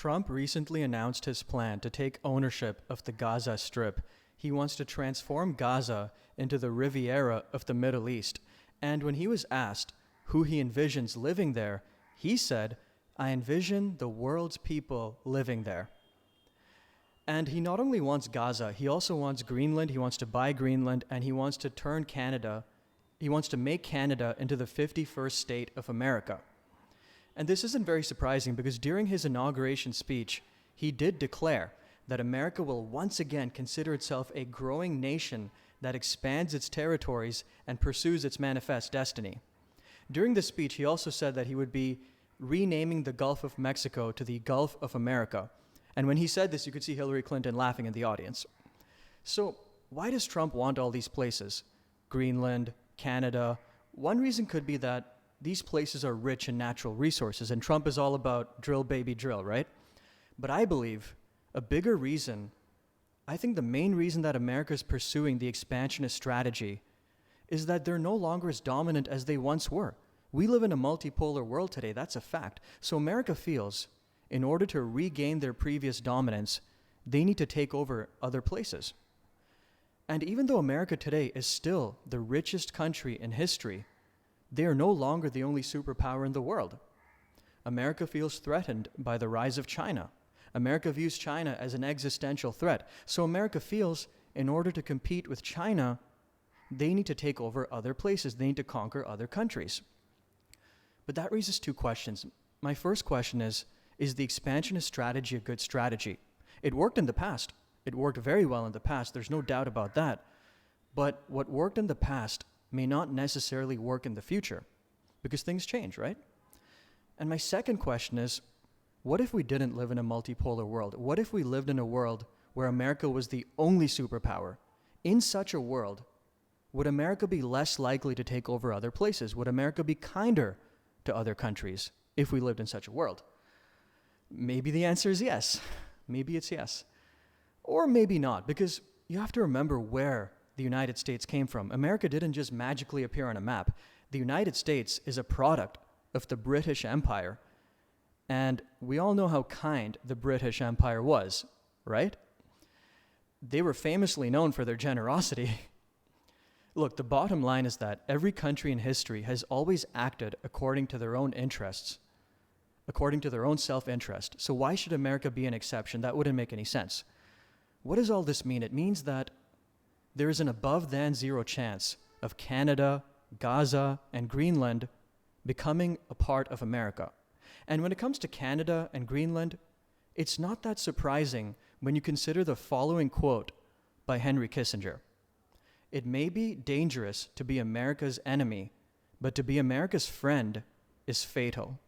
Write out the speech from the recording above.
Trump recently announced his plan to take ownership of the Gaza Strip. He wants to transform Gaza into the Riviera of the Middle East. And when he was asked who he envisions living there, he said, "I envision the world's people living there." And he not only wants Gaza, he also wants Greenland, he wants to buy Greenland, and he wants to make Canada into the 51st state of America. And this isn't very surprising because during his inauguration speech, he did declare that America will once again consider itself a growing nation that expands its territories and pursues its manifest destiny. During the speech, he also said that he would be renaming the Gulf of Mexico to the Gulf of America. And when he said this, you could see Hillary Clinton laughing in the audience. So why does Trump want all these places? Greenland, Canada. One reason could be that these places are rich in natural resources, and Trump is all about drill, baby, drill, right? But I believe a bigger reason, I think the main reason that America is pursuing the expansionist strategy is that they're no longer as dominant as they once were. We live in a multipolar world today, that's a fact. So America feels in order to regain their previous dominance, they need to take over other places. And even though America today is still the richest country in history, they are no longer the only superpower in the world. America feels threatened by the rise of China. America views China as an existential threat. So America feels in order to compete with China, they need to take over other places. They need to conquer other countries. But that raises two questions. My first question is the expansionist strategy a good strategy? It worked in the past. It worked very well in the past. There's no doubt about that. But what worked in the past may not necessarily work in the future because things change, right? And my second question is, what if we didn't live in a multipolar world? What if we lived in a world where America was the only superpower? In such a world, would America be less likely to take over other places? Would America be kinder to other countries if we lived in such a world? Maybe the answer is yes. Maybe it's yes. Or maybe not, because you have to remember where the United States came from. America didn't just magically appear on a map. The United States is a product of the British Empire. And we all know how kind the British Empire was, right? They were famously known for their generosity. Look, the bottom line is that every country in history has always acted according to their own interests, according to their own self-interest. So why should America be an exception? That wouldn't make any sense. What does all this mean? It means that there is an above-than-zero chance of Canada, Gaza, and Greenland becoming a part of America. And when it comes to Canada and Greenland, it's not that surprising when you consider the following quote by Henry Kissinger. "It may be dangerous to be America's enemy, but to be America's friend is fatal."